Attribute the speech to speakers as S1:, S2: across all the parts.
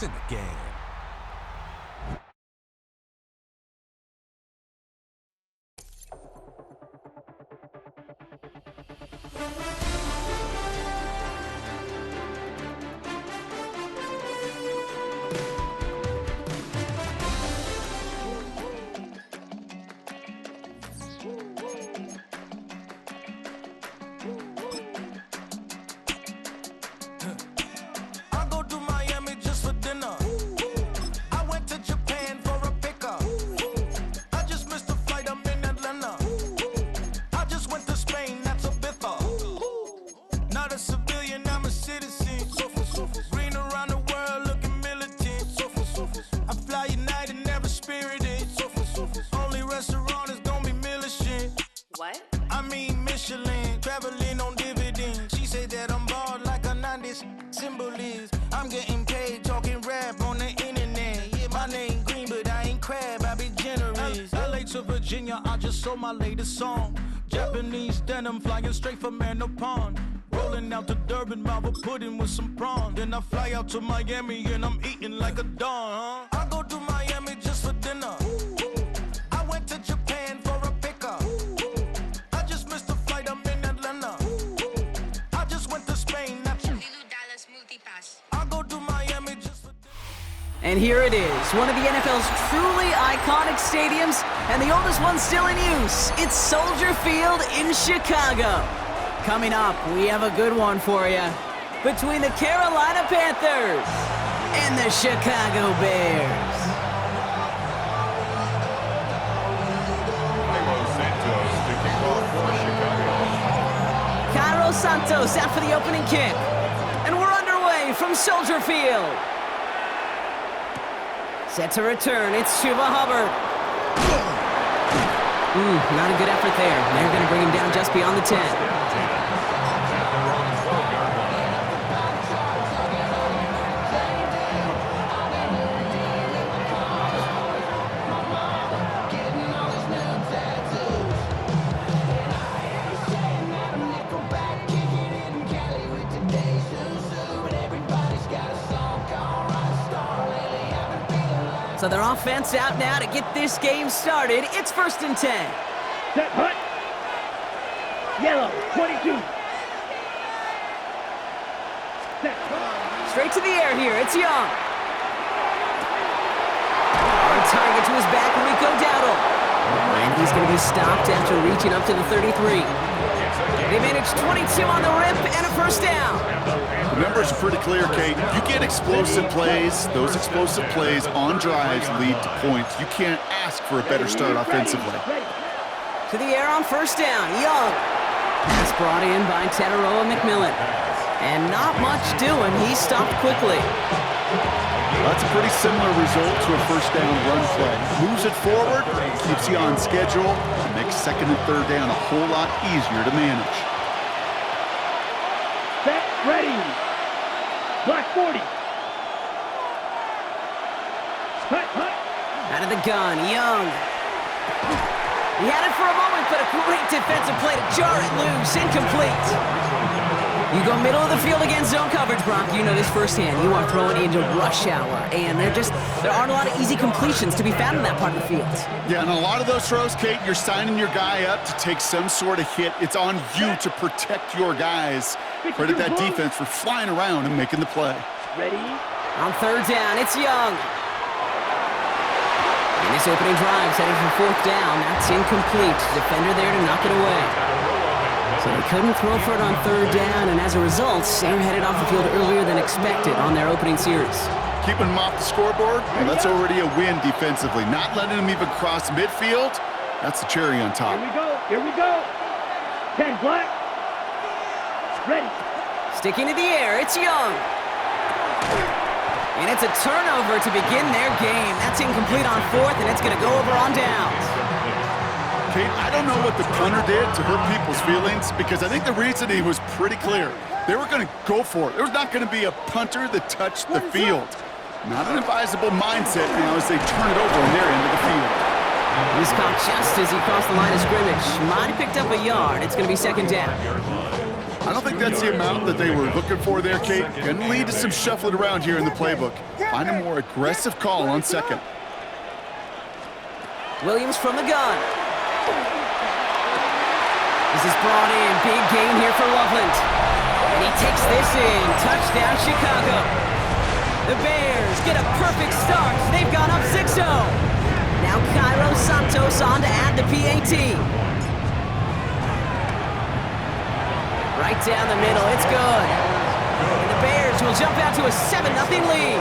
S1: It's in the game.
S2: What?
S3: I mean Michelin, traveling on dividends. She said that I'm bald like a 90s symbol is. I'm getting paid talking rap on the internet. Yeah, my name green, but I ain't crab, I be generous. LA to Virginia, I just sold my latest song. Japanese denim flying straight from Manopon. Rolling out to Durban, Marvel pudding with some prawn. Then I fly out to Miami and I'm eating like a don, huh? I go to Miami just for dinner. I went to Japan for a pickup. I just missed the flight, I'm in Atlanta. I just went to Spain, not you.
S2: Dallas multipass.
S3: I go to Miami just for dinner.
S4: And here it is, one of the NFL's truly iconic stadiums, and the oldest one still in use. It's Soldier Field in Chicago. Coming up, we have a good one for you. Between the Carolina Panthers and the Chicago Bears. Cairo Santos out for the opening kick. And we're underway from Soldier Field. Set to return, it's Chuba Hubbard. Not a good effort there. They're going to bring him down just beyond the 10. So their offense out now to get this game started. It's 1st and 10.
S5: Set, hut. Yellow, 22. Set, hut.
S4: Straight to the air here. It's Young. On target to his back, Rico Dowdle. And he's going to be stopped after reaching up to the 33. They managed 22 on the rip and a first down.
S6: The numbers are pretty clear, Kate. You get explosive plays. Those explosive plays on drives lead to points. You can't ask for a better start offensively.
S4: To the air on first down, Young. Pass brought in by Tataroa McMillan. And not much doing. He stopped quickly.
S6: That's a pretty similar result to a first down run play. Moves it forward, keeps you on schedule, and makes 2nd and 3rd down a whole lot easier to manage.
S5: Set, ready. Black 40. Hut, hut.
S4: Out of the gun, Young. He had it for a moment, but a great defensive play to jar it loose. Incomplete. You go middle of the field against zone coverage, Brock. You know this firsthand. You are throwing into rush hour, and there aren't a lot of easy completions to be found in that part of the field.
S6: Yeah, and a lot of those throws, Kate, you're signing your guy up to take some sort of hit. It's on you to protect your guys. Credit that defense for flying around and making the play.
S5: Ready.
S4: On 3rd down, it's Young. And this opening drive headed for 4th down. That's incomplete. Defender there to knock it away. So they couldn't throw for it on 3rd down, and as a result, they were headed off the field earlier than expected on their opening series.
S6: Keeping them off the scoreboard, well, that's already a win defensively. Not letting them even cross midfield, that's the cherry on top.
S5: Here we go. Here we go. 10 black. Ready.
S4: Sticking to the air, it's Young. And it's a turnover to begin their game. That's incomplete on 4th, and it's going to go over on downs.
S6: Kate, I don't know what the punter did to hurt people's feelings, because I think the reasoning was pretty clear. They were going to go for it. There was not going to be a punter that touched the field. Not an advisable mindset now as they turn it over on their end of the field.
S4: He's caught just as he crossed the line of scrimmage. Might have picked up a yard. It's going to be 2nd down.
S6: I don't think that's the amount that they were looking for there, Kate. Going to lead to some shuffling around here in the playbook. Find a more aggressive call on second.
S4: Williams from the gun. This is brought in. Big gain here for Loveland. And he takes this in. Touchdown, Chicago. The Bears get a perfect start. They've gone up 6-0. Now Cairo Santos on to add the PAT. Right down the middle. It's good. And the Bears will jump out to a 7-0 lead.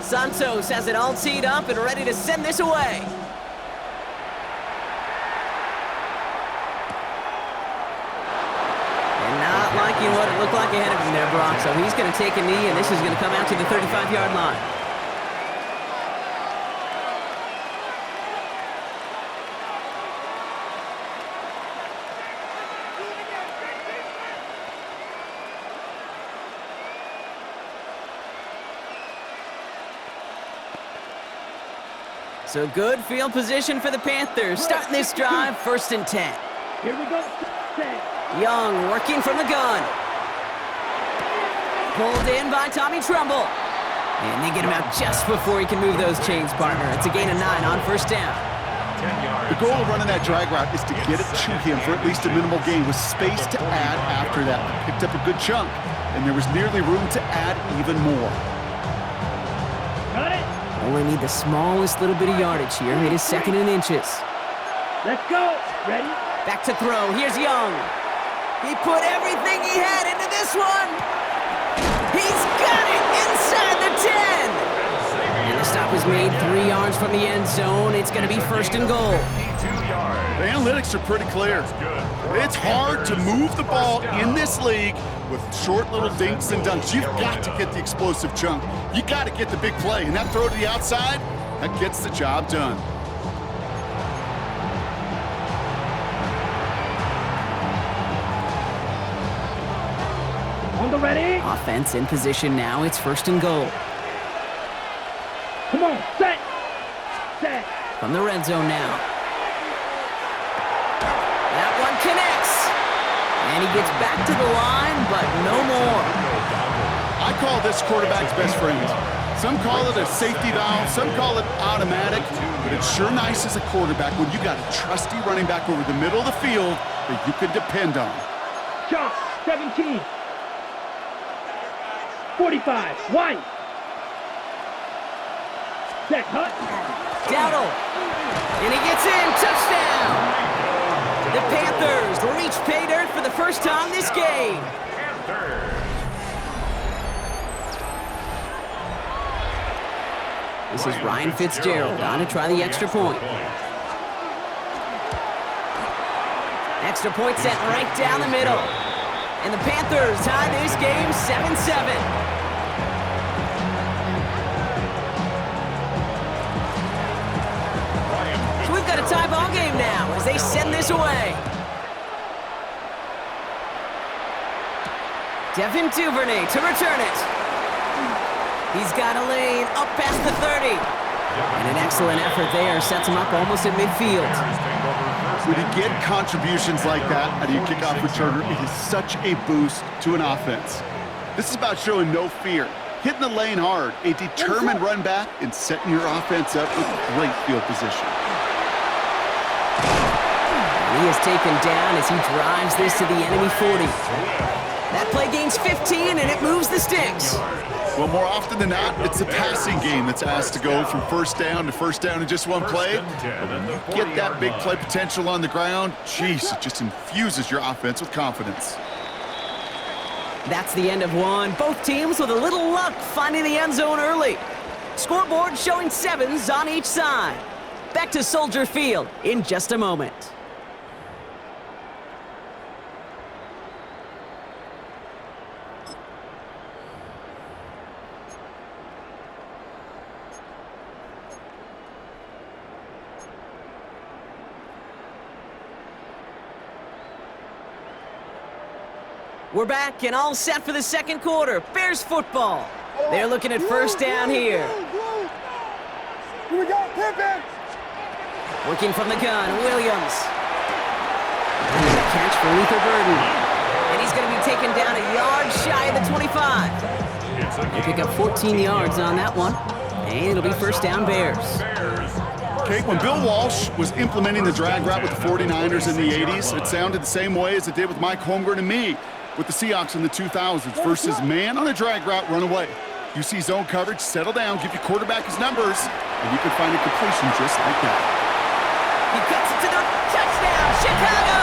S4: Santos has it all teed up and ready to send this away. And not liking what it looked like ahead of him there, Brock. So he's going to take a knee, and this is going to come out to the 35-yard line. So good field position for the Panthers. Starting this drive, 1st and 10.
S5: Here we go.
S4: Young working from the gun. Pulled in by Tommy Trumbull. And they get him out just before he can move those chains, partner. It's a gain of 9 on 1st down.
S6: The goal of running that drag route is to get it to him for at least a minimal gain with space to add after that. Picked up a good chunk, and there was nearly room to add even more.
S5: Got it.
S4: Only need the smallest little bit of yardage here. It is 2nd and inches.
S5: Let's go. Ready?
S4: Back to throw. Here's Young. He put everything he had into this one. He's got it inside the 10. And the stop is made 3 yards from the end zone. It's going to be 1st and goal.
S6: The analytics are pretty clear. It's hard to move the ball in this league with short little dinks and dunks. You've got to get the explosive chunk. You got to get the big play. And that throw to the outside, that gets the job done.
S5: On the ready.
S4: Offense in position now. It's 1st and goal.
S5: Come on. Set. Set.
S4: From the red zone now. That one connects. And he gets back to the line, but no more.
S6: I call this quarterback's best friend. Some call it a safety valve, some call it automatic, but it's sure nice as a quarterback when you got a trusty running back over the middle of the field that you can depend on.
S5: Shot. 17. 45. White. Set. Hut.
S4: Dowdle. And he gets in. Touchdown. The Panthers reach pay dirt for the first time this game. This is Ryan Fitzgerald on to try the extra point. Extra point set right down the middle. And the Panthers tie this game 7-7. So we've got a tie ball game now as they send this away. Devin Duvernay to return it. He's got a lane up past the 30. And an excellent effort there sets him up almost at midfield.
S6: When you get contributions like that out of your kickoff returner, it is such a boost to an offense. This is about showing no fear, hitting the lane hard, a determined run back, and setting your offense up with great field position.
S4: He is taken down as he drives this to the enemy 40. That play gains 15, and it moves the sticks.
S6: Well, more often than not, it's a passing game that's asked to go from first down in just one play. But when you get that big play potential on the ground, geez, it just infuses your offense with confidence.
S4: That's the end of one. Both teams with a little luck finding the end zone early. Scoreboard showing 7s on each side. back to Soldier Field in just a moment. We're back and all set for the second quarter. Bears football. They're looking at first down here.
S5: Here we go, pivot!
S4: Working from the gun, Williams. And there's a catch for Luther Burden. And he's going to be taken down a yard shy of the 25. They pick up 14 yards on that one. And it'll be first down Bears.
S6: Okay, when Bill Walsh was implementing the drag route with the 49ers in the 80s, it sounded the same way as it did with Mike Holmgren and me with the Seahawks in the 2000s versus man on a drag route, run away. You see zone coverage, settle down, give your quarterback his numbers, and you can find a completion just like that.
S4: He cuts it to the touchdown, Chicago!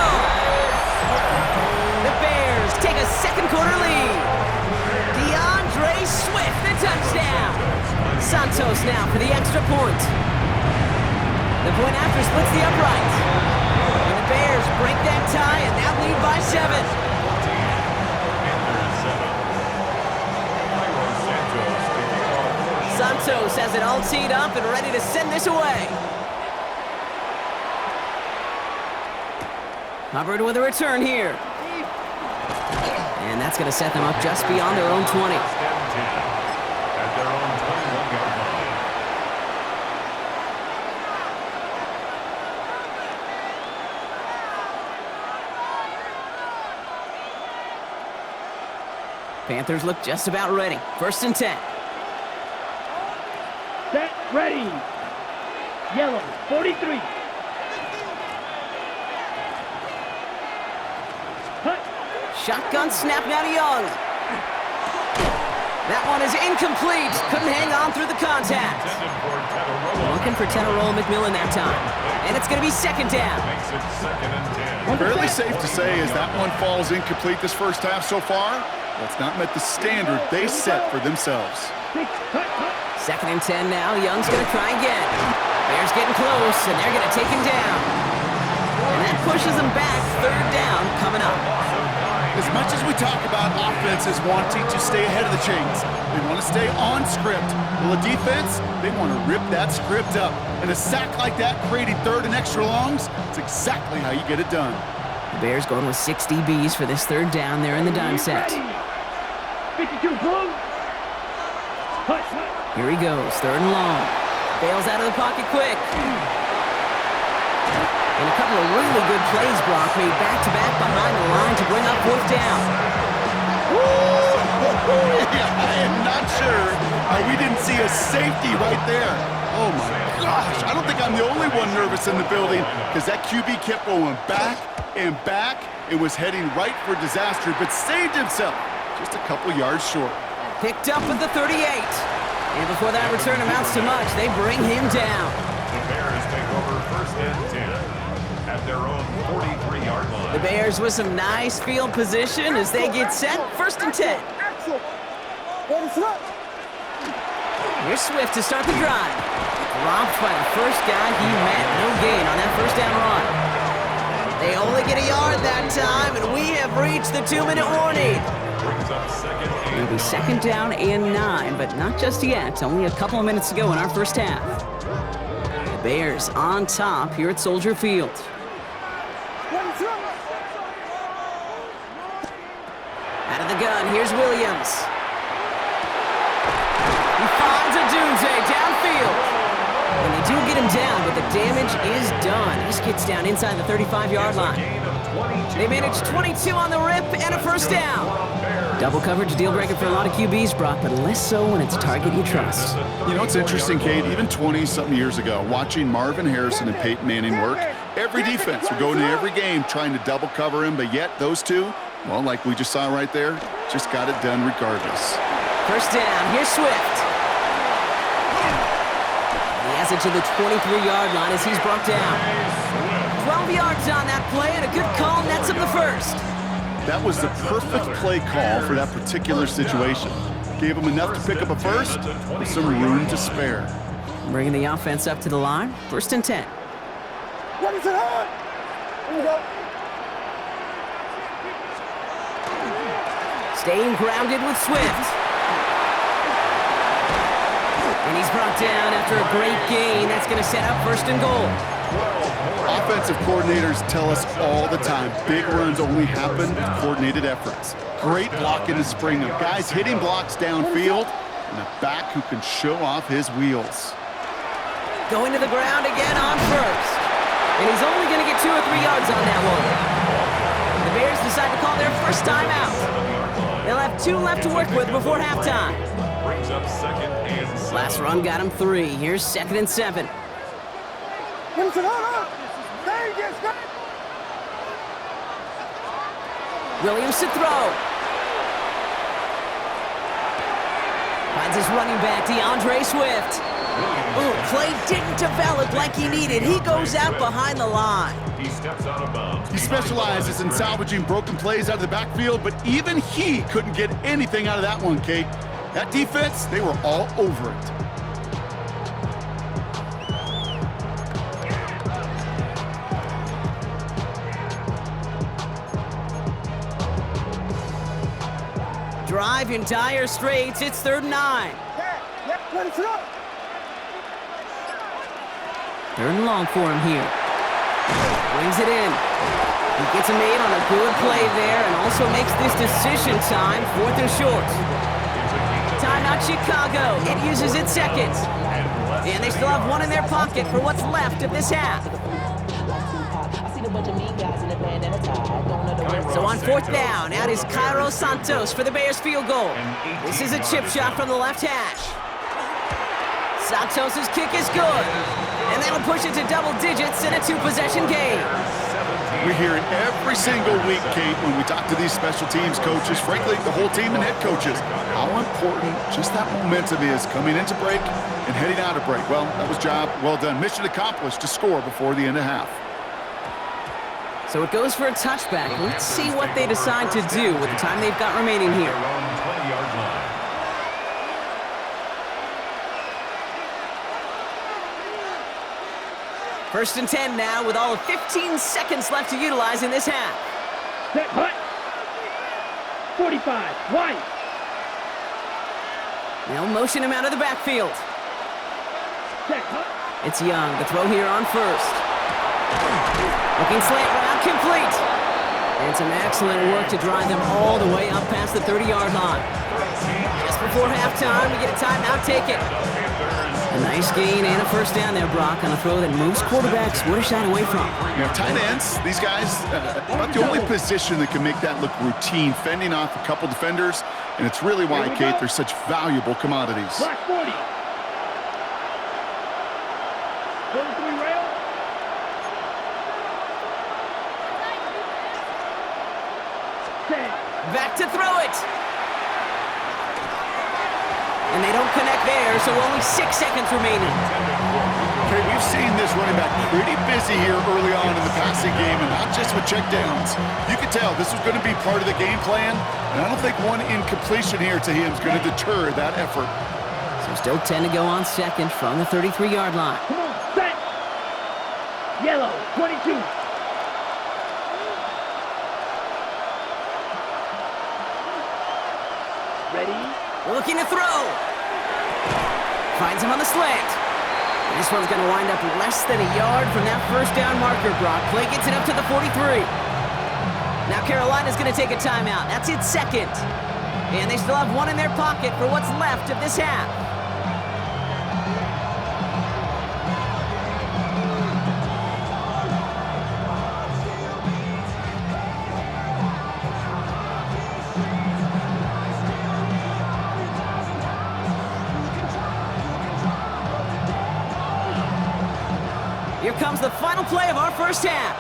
S4: The Bears take a second quarter lead. DeAndre Swift, the touchdown. Santos now for the extra point. The point after splits the upright. And the Bears break that tie and now lead by 7. Santos has it all teed up and ready to send this away. Hubbard with a return here. And that's going to set them up just beyond their own 20. Panthers look just about ready. First and 10.
S5: Set, ready. Yellow, 43. Cut.
S4: Shotgun snap now to Young. That one is incomplete. Couldn't hang on through the contact. Looking for Tenorol McMillan that time. And it's going to be second down.
S6: Fairly safe to say as that one falls incomplete this first half so far. That's not met the standard they set for themselves.
S4: Second and 10 now. Young's going to try again. Bears getting close, and they're going to take him down. And that pushes them back. Third down coming up.
S6: As much as we talk about offenses wanting to stay ahead of the chains, they want to stay on script. Well, the defense, they want to rip that script up. And a sack like that, creating third and extra longs, it's exactly how you get it done.
S4: The Bears going with 6 DBs for this third down there in the dime set.
S5: 52 blue.
S4: Here he goes, third and long. Bails out of the pocket quick. And a couple of really good plays, Brock, made back-to-back behind the line to bring up fourth down.
S6: Yeah, I am not sure we didn't see a safety right there. Oh my gosh, I don't think I'm the only one nervous in the building because that QB kept going back and back and was heading right for disaster, but saved himself just a couple yards short.
S4: Picked up at the 38. And before that return amounts to much, they bring him down.
S1: The Bears take over first and 10 at their own 43-yard line.
S4: The Bears with some nice field position as they get set. First and 10. Here's Swift to start the drive. Dropped by the first guy he met. No gain on that first down run. They only get a yard that time, and we have reached the 2-minute warning.
S1: Brings up second and
S4: It'll be second down and 9, but not just yet. Only a couple of minutes to go in our first half. The Bears on top here at Soldier Field. Out of the gun, here's Williams. He finds a doomsday downfield. And they do get him down, but the damage is done. He just gets down inside the 35-yard line. They managed 22 on the rip and a first down. Double coverage deal breaker for a lot of QBs, Brock, but less so when it's a target you trust.
S6: You know, it's interesting, Kate, even 20-something years ago, watching Marvin Harrison and Peyton Manning work, every defense would go into every game trying to double cover him, but yet those two, well, like we just saw right there, just got it done regardless.
S4: First down, here's Swift. He has it to the 23-yard line as he's brought down. 12 yards on that play, and a good call nets him the first.
S6: That was the perfect play call for that particular situation. Gave him enough to pick up a first with some room to spare.
S4: Bringing the offense up to the line. 1st and 10.
S5: What is it on? Here we go.
S4: Staying grounded with Swift. And he's brought down after a great gain. That's going to set up 1st and goal.
S6: Offensive coordinators tell us all the time, big runs only happen with coordinated efforts. Great block in the spring of guys hitting blocks downfield and a back who can show off his wheels.
S4: Going to the ground again on 1st. And he's only going to get 2 or 3 yards on that one. The Bears decide to call their first timeout. They'll have 2 left to work with before halftime.
S1: Brings up 2nd and 7.
S4: Last run got him 3. Here's 2nd and 7.
S5: What is it on? There he gets got.
S4: Williams to throw. Finds his running back, DeAndre Swift. Ooh, play didn't develop like he needed. He goes out behind the line.
S1: He steps out of bounds.
S6: He specializes in salvaging broken plays out of the backfield, but even he couldn't get anything out of that one, Kate. That defense, they were all over it.
S4: Drive in dire straits. It's 3rd and 9.
S5: Yeah, what is it on?
S4: 3rd and long for him here. Brings it in. He gets a made on a good play there and also makes this decision time 4th and short. Timeout Chicago. It uses its 2nd. And they still have 1 in their pocket for what's left of this half. So on 4th down, out is Cairo Santos for the Bears field goal. This is a chip shot from the left hash. Santos' kick is good. And that'll push it to double digits in a 2-possession game.
S6: We hear it every single week, Kate, when we talk to these special teams coaches, frankly, the whole team and head coaches, how important just that momentum is coming into break and heading out of break. Well, that was job well done. Mission accomplished to score before the end of half.
S4: So it goes for a touchback. Let's see what they decide to do with the time they've got remaining here.
S1: 20-yard line.
S4: First and 10 now with all of 15 seconds left to utilize in this half.
S5: Set, hut. 45, wide.
S4: They'll motion him out of the backfield.
S5: Set, hut.
S4: It's Young, the throw here on 1st. Looking slant route, complete. And some excellent work to drive them all the way up past the 30-yard line. Just before halftime, we get a timeout taken. A nice gain and a 1st down there, Brock, on a throw that most quarterbacks would have shied away from.
S6: You know, tight ends, these guys, about the only position that can make that look routine, fending off a couple defenders, and it's really why, Kate, they're such valuable commodities.
S5: Black 40. 43 rail. Set.
S4: Back to throw it. And they don't connect there, so only 6 seconds remaining.
S6: Okay, we've seen this running back pretty busy here early on in the passing game, and not just with checkdowns. You can tell this was going to be part of the game plan, and I don't think one incompletion here to him is going to deter that effort.
S4: So still 10 to go on 2nd from the 33-yard line.
S5: Come on, set. Yellow, 22. Ready?
S4: Looking to throw. Finds him on the slant. And this one's going to wind up less than a yard from that 1st down marker, Brock. Play gets it up to the 43. Now Carolina's going to take a timeout. That's its 2nd. And they still have 1 in their pocket for what's left of this half. Here comes the final play of our 1st half.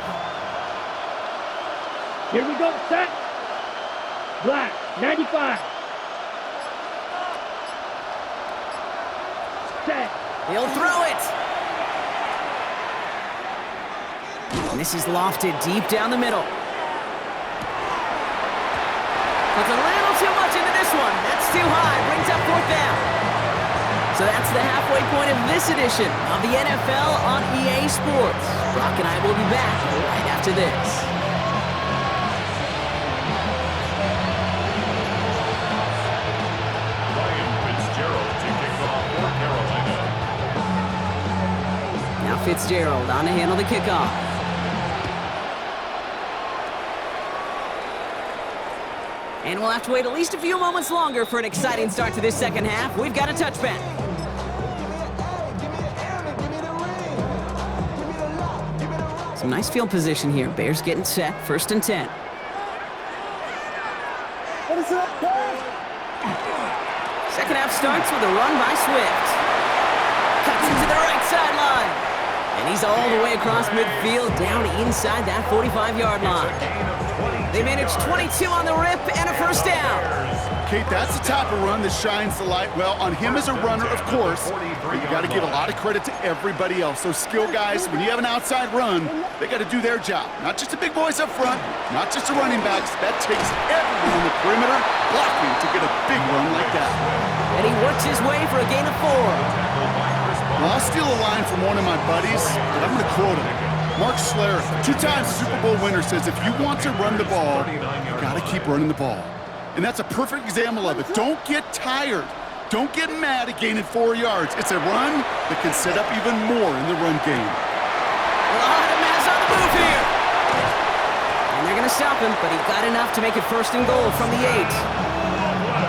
S5: Here we go, set. Black, 95. Set.
S4: He'll throw it. And this is lofted deep down the middle. Puts a little too much into this one. That's too high. Brings up 4th down. So that's the halfway point of this edition of the NFL on EA Sports. Brock and I will be back right after this. Now Fitzgerald on to handle the kickoff. And we'll have to wait at least a few moments longer for an exciting start to this second half. We've got a touchback. Some nice field position here. Bears getting set. 1st and 10. Second half starts with a run by Swift. Cuts into the right sideline. And he's all the way across midfield, down inside that 45-yard line. They managed 22 on the rip and a first down.
S6: Kate, that's the type of run that shines the light, well, on him as a runner, of course, but you got to give a lot of credit to everybody else. Those skill guys, when you have an outside run, they got to do their job. Not just the big boys up front, not just the running backs. That takes everyone on the perimeter blocking to get a big run like that.
S4: And he works his way for a gain of 4.
S6: Well, I'll steal a line from one of my buddies, but I'm going to quote him. Mark Schlereth, 2-time Super Bowl winner, says if you want to run the ball, you got to keep running the ball. And that's a perfect example of it. Don't get tired. Don't get mad at gaining 4 yards. It's a run that can set up even more in the run game.
S4: A lot of mass on the move here. And they're going to stop him, but he got enough to make it 1st and goal from the 8.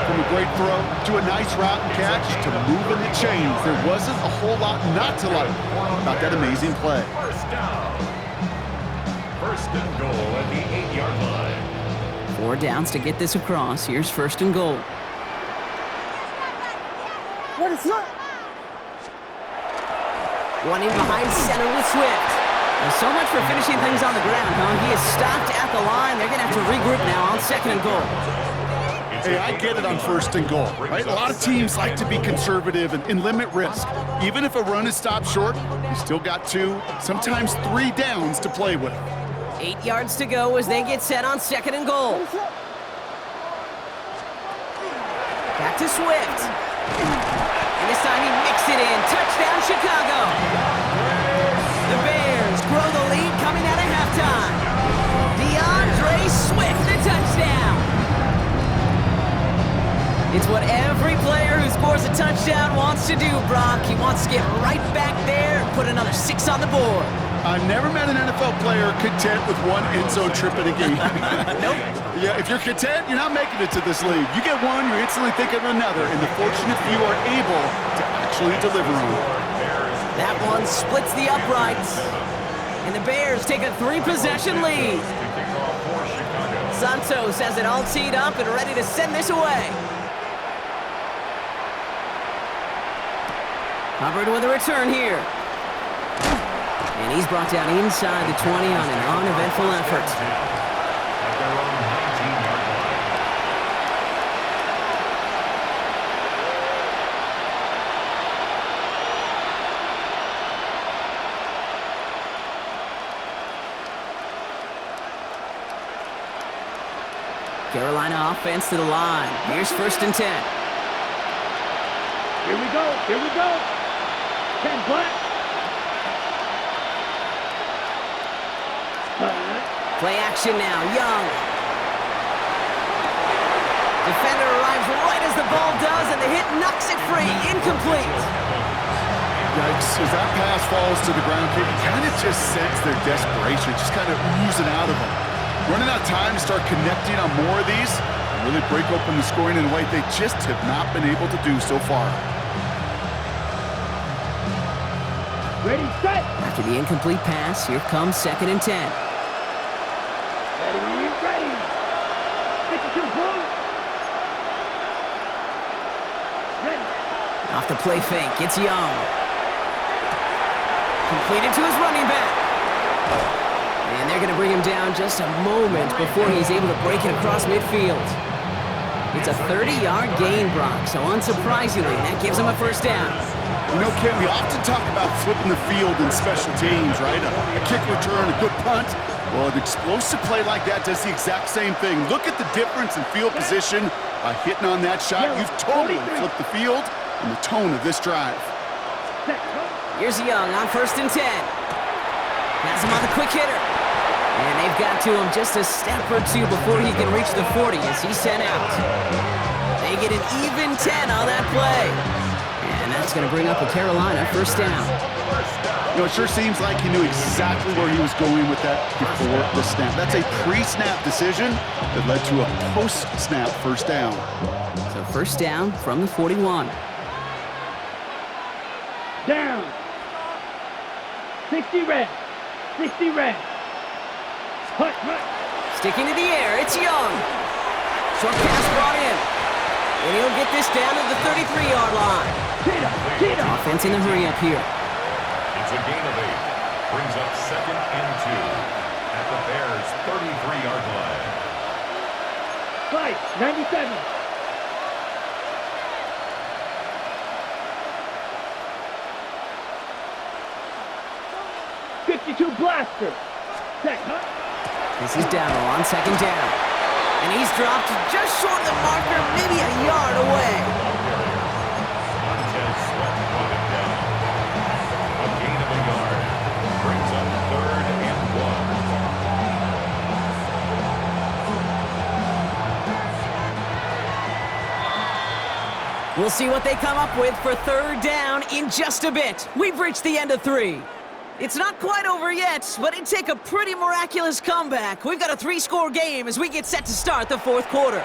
S6: From a great throw to a nice route and catch to moving the chains, there wasn't a whole lot not to like about that amazing play.
S1: 1st and goal at the 8-yard line.
S4: 4 downs to get this across. Here's 1st and goal.
S5: What is that?
S4: Running behind center with Swift. And so much for finishing things on the ground, huh? He is stopped at the line. They're going to have to regroup now on 2nd and goal.
S6: Hey, I get it on 1st and goal, right? A lot of teams like to be conservative and limit risk. Even if a run is stopped short, you still got 2, sometimes 3 downs to play with.
S4: 8 yards to go as they get set on 2nd and goal. Back to Swift. And this time he mixed it in. Touchdown, Chicago. The Bears grow the lead coming out of halftime. DeAndre Swift, the touchdown. It's what every player who scores a touchdown wants to do, Brock. He wants to get right back there and put another 6 on the board.
S6: I've never met an NFL player content with 1 end zone trip in a game.
S4: Nope.
S6: Yeah, if you're content, you're not making it to this league. You get 1, you're instantly thinking of another, and the fortunate few are able to actually deliver on it.
S4: That one splits the uprights. And the Bears take a 3-possession lead. Santos has it all teed up and ready to send this away. Hubbard with a return here. And he's brought down inside the 20 on an uneventful effort.
S1: At their own 19-yard line.
S4: Carolina offense to the line. Here's 1st and 10.
S5: Here we go. Here we go. 10 black.
S4: Play action now. Young. Defender arrives right as the ball does, and the hit knocks it free. Incomplete.
S6: Yikes, as that pass falls to the ground, you kind of just sense their desperation, just kind of oozing out of them. Running out of time to start connecting on more of these and really break open the scoring in a way they just have not been able to do so far.
S5: Ready, set.
S4: After the incomplete pass, here comes 2nd and 10.
S5: Ready. Execute ball. Ready.
S4: Off the play fake, it's Young. Completed to his running back. And they're going to bring him down just a moment before he's able to break it across midfield. It's a 30-yard gain, Brock, so unsurprisingly, that gives him a 1st down.
S6: You know, Ken, we often talk about flipping the field in special teams, right? A kick return, a good punt. Well, an explosive play like that does the exact same thing. Look at the difference in field position by hitting on that shot. You've totally flipped the field and the tone of this drive.
S4: Here's Young on 1st and 10. Has him on the quick hitter. And they've got to him just a step or two before he can reach the 40 as he's sent out. They get an even 10 on that play. And that's going to bring up a Carolina 1st down.
S6: You know, it sure seems like he knew exactly where he was going with that before the snap. That's a pre-snap decision that led to a post-snap 1st down.
S4: So 1st down from the 41.
S5: Down. 60 red. 60 red. Hut, hut.
S4: Sticking to the air, it's Young. Short pass brought in. And he'll get this down to the 33-yard line. Offense in the hurry-up here.
S1: It's a gain of 8. Brings up 2nd and 2 at the Bears' 33-yard line.
S5: Fight, 97. '52 blaster. Set, huh?
S4: This is Darrell on 2nd down. And he's dropped just short of the marker, maybe a yard away.
S1: Montez Sweat brought him down. A gain of a yard. Brings up 3rd and
S4: 1. We'll see what they come up with for 3rd down in just a bit. We've reached the end of 3. It's not quite over yet, but it'd take a pretty miraculous comeback. We've got a 3-score game as we get set to start the 4th quarter.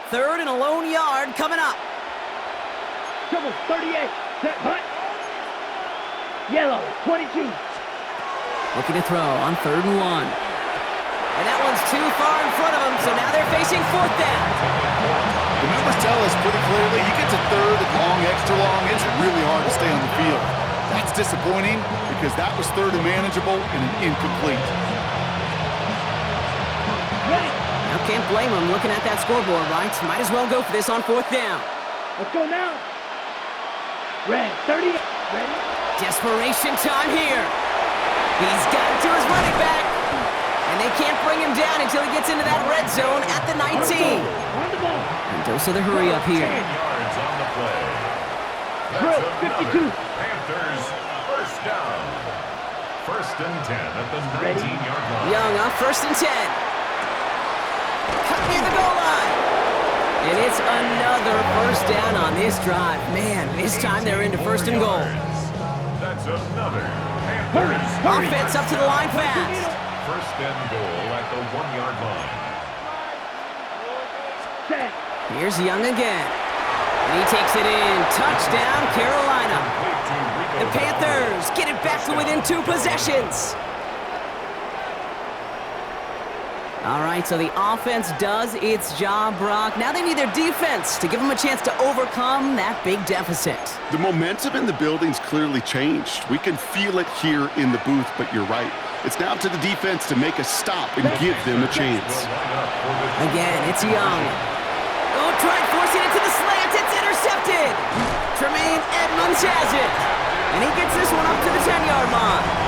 S4: Third and a lone yard coming up.
S5: Trouble, 38. Set, hut. Yellow, 22.
S4: Looking to throw on 3rd and 1. And that one's too far in front of them, so now they're facing 4th down.
S6: The numbers tell us pretty clearly, you get to 3rd and long, extra long, it's really hard to stay on the field. That's disappointing because that was 3rd and manageable and an incomplete.
S5: Ready.
S4: Now can't blame them looking at that scoreboard, right? Might as well go for this on 4th down.
S5: Let's go now. Red, 30. Ready.
S4: Desperation time here. He's got it to his running back. And they can't bring him down until he gets into that red zone at the 19.
S5: On the ball.
S4: And dose of the hurry up here.
S1: 10 yards on the play.
S5: Drill,
S1: That's
S5: 52.
S1: another Panthers 1st down. 1st and 10 at the 19-yard line.
S4: Young on 1st and 10. Cut near the goal line. And it's another 1st down on this drive. Man, this time they're into 1st and goal.
S1: That's another Panthers.
S4: Offense up to the line fast.
S1: 1st and goal at the 1-yard line.
S5: Set.
S4: Here's Young again. And he takes it in. Touchdown, Carolina. The Panthers get it back to within 2 possessions. All right, so the offense does its job, Brock. Now they need their defense to give them a chance to overcome that big deficit.
S6: The momentum in the building's clearly changed. We can feel it here in the booth, but you're right. It's now to the defense to make a stop and give them a chance.
S4: Again, it's Young. Oh, try forcing it to the slant. It's intercepted. Tremaine Edmonds has it. And he gets this one up to the 10-yard line.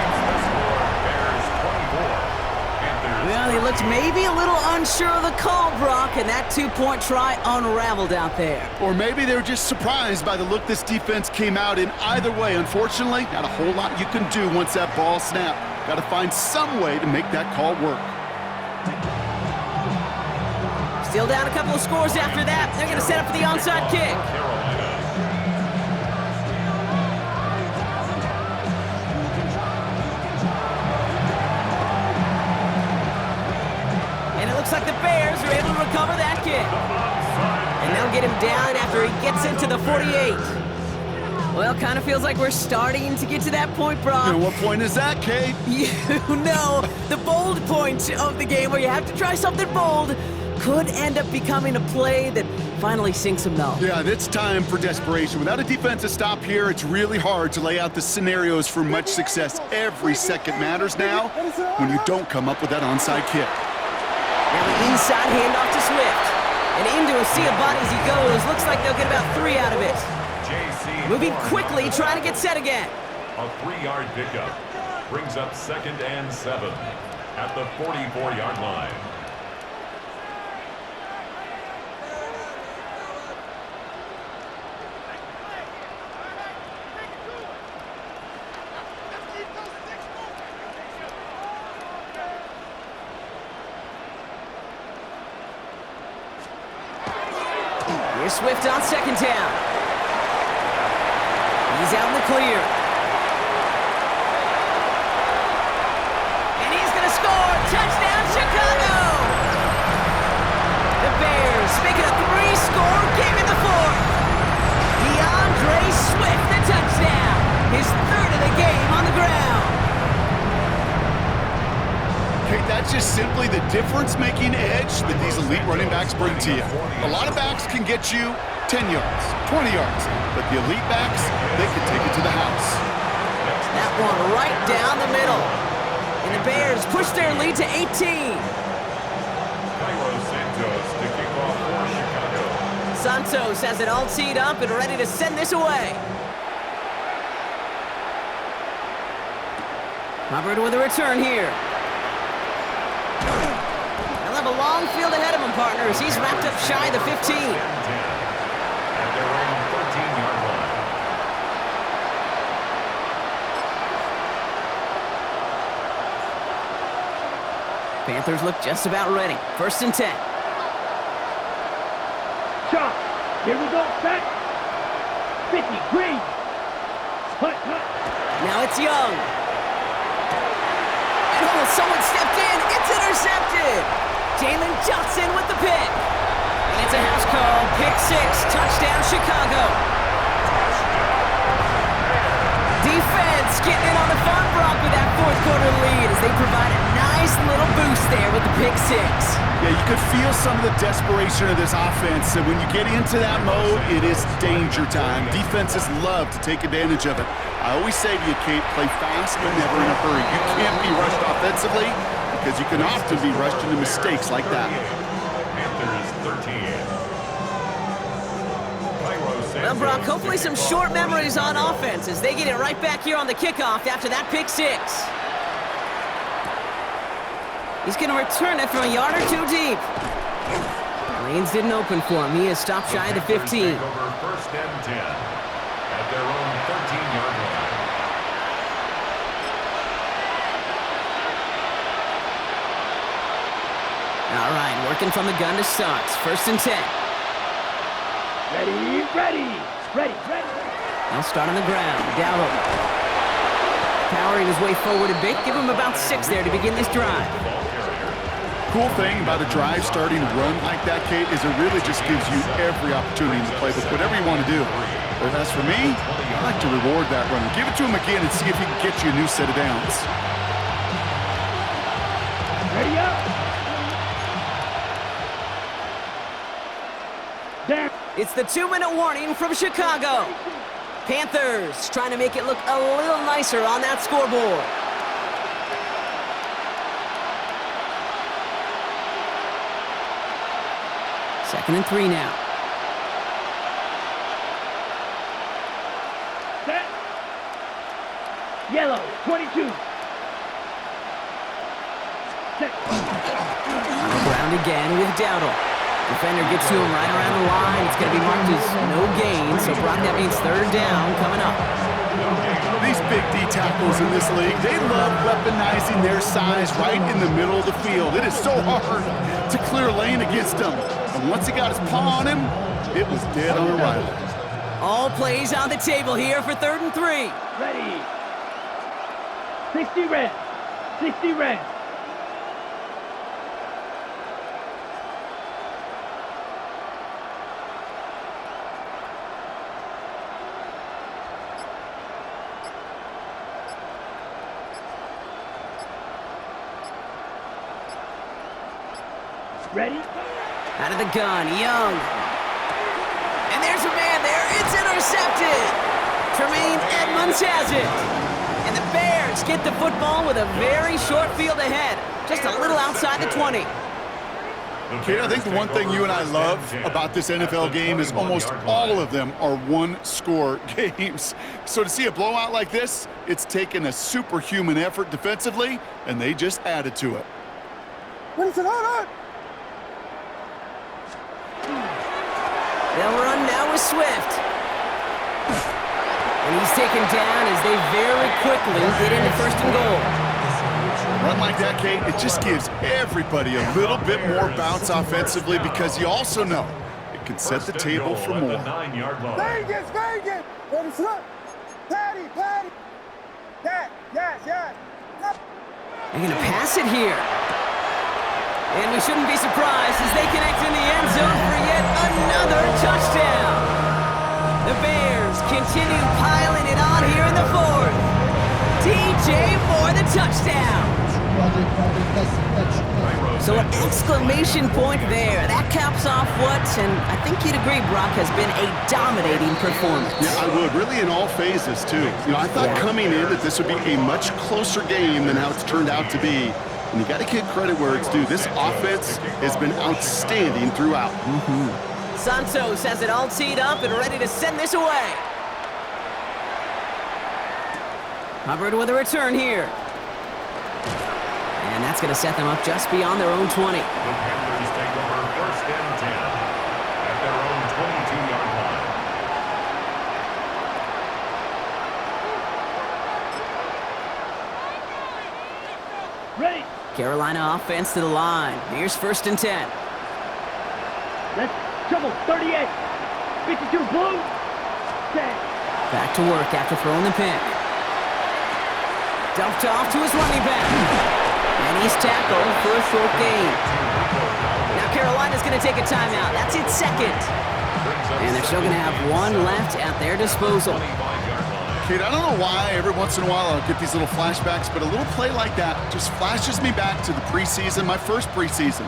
S4: Well, he looked maybe a little unsure of the call, Brock, and that 2-point try unraveled out there.
S6: Or maybe they were just surprised by the look this defense came out in. Either way, unfortunately, not a whole lot you can do once that ball snapped. Got to find some way to make that call work.
S4: Still down a couple of scores after that. They're going to set up for the onside kick. Looks like the Bears are able to recover that kick. And they'll get him down after he gets into the 48. Well, kind of feels like we're starting to get to that point, Brock.
S6: And what point is that, Kate?
S4: You know, the bold point of the game where you have to try something bold could end up becoming a play that finally sinks them, though.
S6: Yeah, it's time for desperation. Without a defensive stop here, it's really hard to lay out the scenarios for much success. Every second matters now when you don't come up with that onside kick.
S4: Now the inside handoff to Swift. And into a sea of bodies he goes. Looks like they'll get about 3 out of it. Moving quickly, trying to get set again.
S1: A 3-yard pickup brings up 2nd and 7 at the 44-yard line.
S4: Here's Swift on 2nd down. He's out in the clear. And he's going to score. Touchdown, Chicago! The Bears make it a 3-score game in the 4th. DeAndre Swift, the touchdown. His 3rd of the game on the ground.
S6: Okay, that's just simply the difference-making edge that these elite running backs bring to you. A lot of backs can get you 10 yards, 20 yards, but the elite backs, they can take it to the house.
S4: That one right down the middle. And the Bears push their lead to 18. Santos has it all teed up and ready to send this away. Hubbard with a return here. He'll have a long field ahead of him, partners. He's wrapped up shy of the 15.
S1: At their own 13-yard line.
S4: Panthers look just about ready. 1st and 10.
S5: Chop. Here we go. Set. 50. Green. Hut, hut.
S4: Now it's Young. And almost someone stepped in. It's intercepted. Jalen Johnson with the pick. And it's a house call. Pick 6. Touchdown, Chicago. Defense getting in on the fun block with that 4th quarter lead as they provide a nice little boost there with the pick 6.
S6: Yeah, you could feel some of the desperation of this offense, and when you get into that mode, it is danger time. Defenses love to take advantage of it. I always say to you, Kate, play fast but never in a hurry. You can't be rushed offensively because you can often be rushed into mistakes like that.
S1: Panthers 13.
S4: Well, Brock, hopefully some short memories on offense as they get it right back here on the kickoff after that pick 6. He's going to return it from a yard or 2 deep. Lanes didn't open for him. He is stopped shy of the 15.
S1: Over 1st and 10 at their own 13-yard line.
S4: All right, working from the gun to start. 1st and 10.
S5: Ready, ready. Ready, ready.
S4: They'll start on the ground. Dowdle. Powering his way forward a bit. Give him about 6 there to begin this drive.
S6: Cool thing about a drive starting to run like that, Kate, is it really just gives you every opportunity in the playbook, whatever you want to do. But as for me, I like to reward that runner. Give it to him again and see if he can get you a new set of downs.
S5: Ready up. Down.
S4: It's the 2-minute warning from Chicago. Panthers trying to make it look a little nicer on that scoreboard. Second and 3 now.
S5: Set. Yellow, 22. Set.
S4: On the ground again with Dowdle. Defender gets to him right around the line. It's going to be marked as no gain. So, Brock, that means 3rd down coming up.
S6: These big D tackles in this league, they love weaponizing their size right in the middle of the field. It is so hard to clear a lane against them. And once he got his paw on him, it was dead on arrival.
S4: All plays on the table here for 3rd and 3.
S5: Ready. 60 red. 60 red. Ready?
S4: Out of the gun, Young. And there's a man there. It's intercepted. Tremaine Edmonds has it. And the Bears get the football with a very short field ahead. Just a little outside the 20.
S6: Kate, I think the one thing you and I love about this NFL game is almost all of them are one-score games. So to see a blowout like this, it's taken a superhuman effort defensively, and they just added to it.
S4: They'll run now with Swift. And he's taken down as they very quickly get into first and goal.
S6: A run like that, Kate, it just gives everybody a little bit more bounce offensively because you also know it can set the table for more.
S3: Vegas! Let us look! Patty! Yes!
S4: They're going to pass it here. And we shouldn't be surprised as they connect in the end zone for yet another touchdown. The Bears continue piling it on here in the fourth. DJ Moore, the touchdown. So an exclamation point there. That caps off what, and I think you'd agree, Brock, has been a dominating performance.
S6: Yeah, I would. Really in all phases, too. You know, I thought coming in that this would be a much closer game than how it's turned out to be. And you got to give credit where it's due. This offense has been outstanding throughout.
S4: Santos has it all teed up and ready to send this away. Hubbard with a return here. And that's going to set them up just beyond their own 20.
S1: The Panthers take over first and 10 at their own 22-yard line.
S5: Ready.
S4: Carolina offense to the line. Here's first and 10.
S5: Let's trouble. 38. 52 blue. 10.
S4: Back to work after throwing the pick. Dumped off to his running back. And he's tackled for a short gain. Now Carolina's going to take a timeout. That's its second. And they're still going to have one left at their disposal.
S6: Kate, I don't know why every once in a while I'll get these little flashbacks, but a little play like that just flashes me back to the preseason, my first preseason.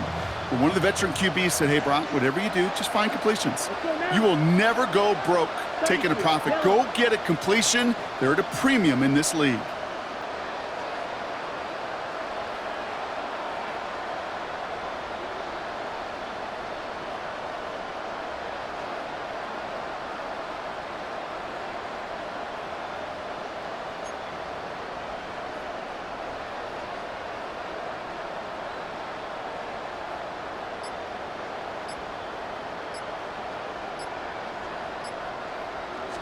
S6: But one of the veteran QBs said, hey, Brock, whatever you do, just find completions. You will never go broke taking a profit. Go get a completion. They're at a premium in this league.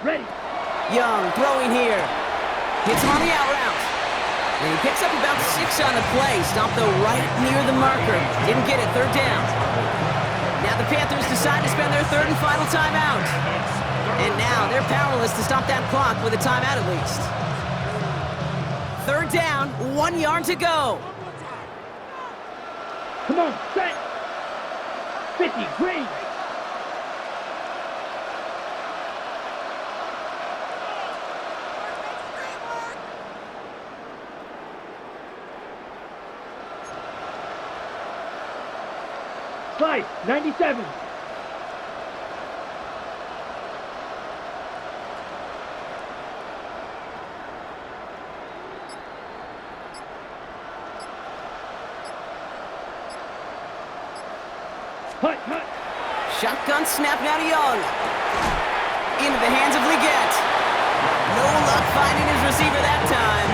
S5: Ready.
S4: Young throwing here. Hits him on the out route. And he picks up about 6 on the play. Stopped though right near the marker. Didn't get it, third down. Now the Panthers decide to spend their third and final timeout. And now they're powerless to stop that clock with a timeout at least. Third down, 1 yard to go.
S5: Come on, set. 50 green. Slice, 97. Hut.
S4: Shotgun snap now to Young. Into the hands of Leggett. No luck finding his receiver that time.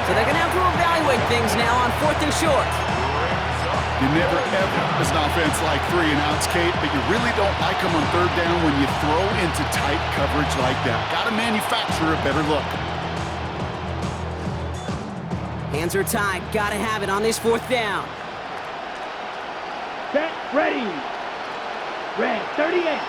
S4: So they're going to have to evaluate things now on 4th and short.
S6: You never, ever, as an offense, like 3 and outs, Kate, but you really don't like them on third down when you throw into tight coverage like that. Got to manufacture a better look.
S4: Hands are tied. Got to have it on this 4th down.
S5: Set, ready. Red, 38.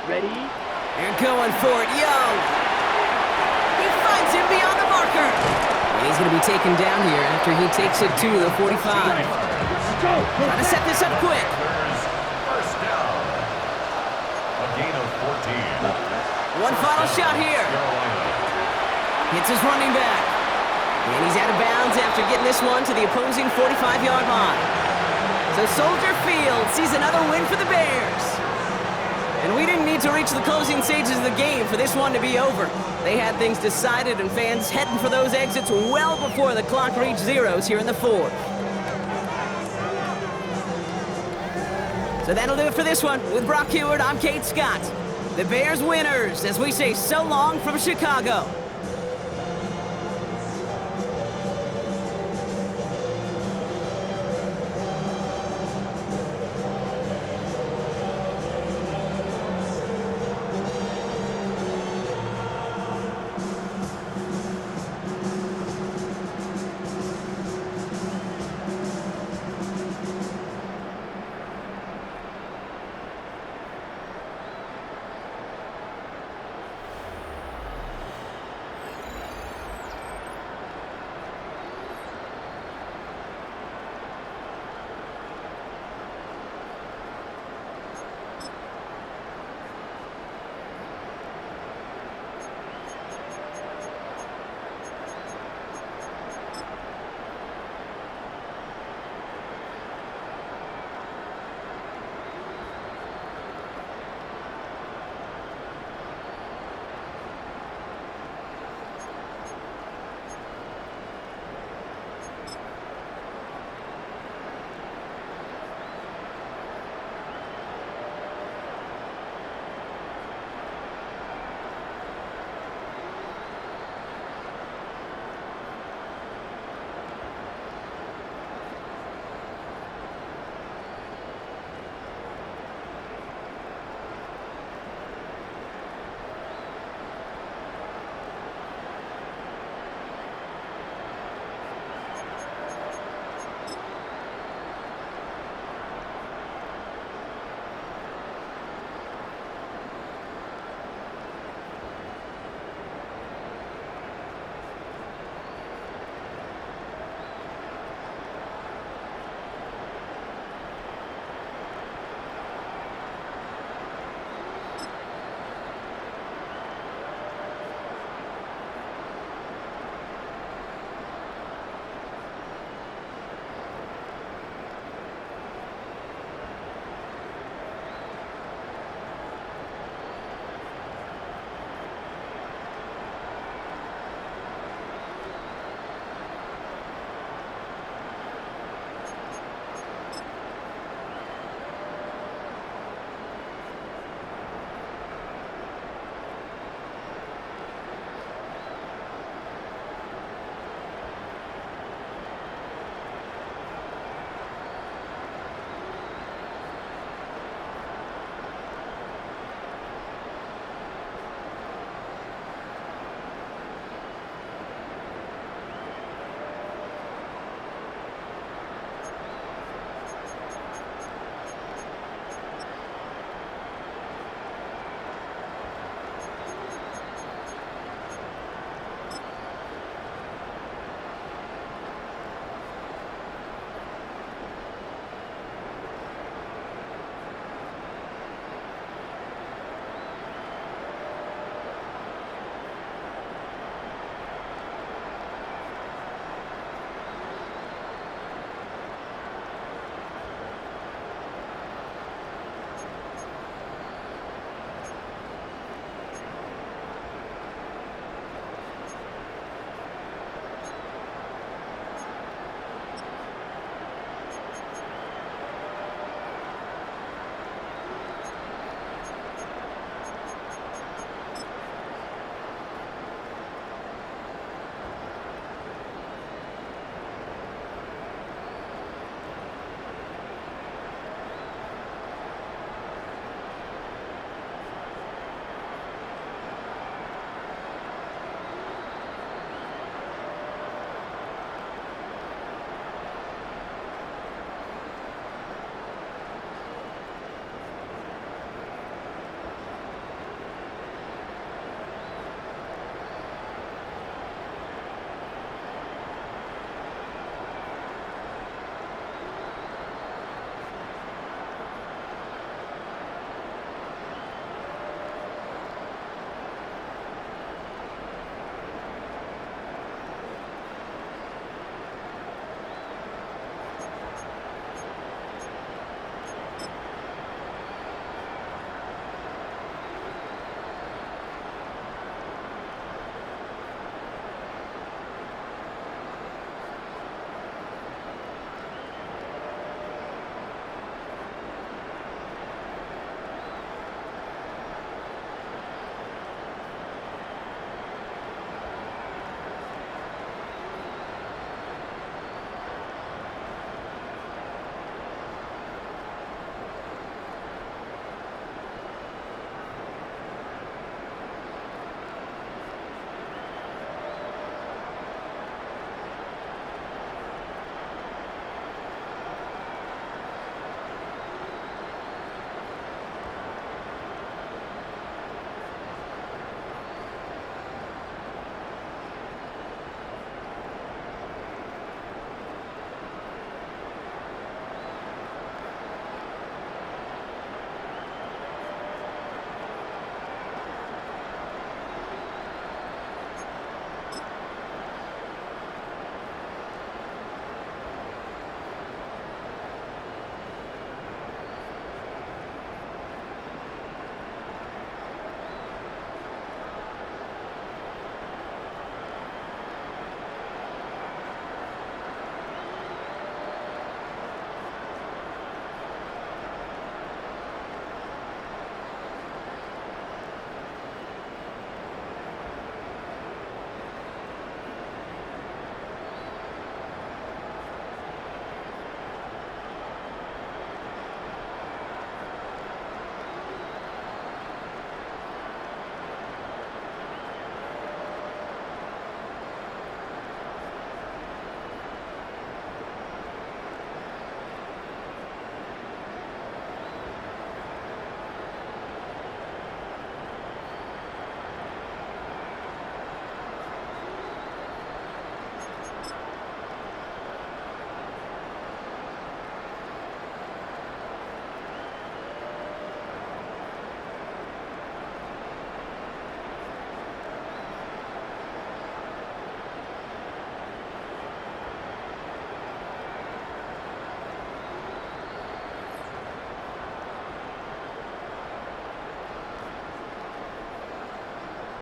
S5: Ready?
S4: And going for it, Young. He finds him beyond the marker. And he's going to be taken down here after he takes it to the 45. Trying to set this up quick.
S1: First down. A gain of 14.
S4: One final shot here.
S1: Carolina.
S4: Hits his running back. And he's out of bounds after getting this one to the opposing 45-yard line. So Soldier Field sees another win for the Bears. And we didn't need to reach the closing stages of the game for this one to be over. They had things decided and fans heading for those exits well before the clock reached zeros here in the fourth. So that'll do it for this one. With Brock Heward, I'm Kate Scott. The Bears winners as we say so long from Chicago.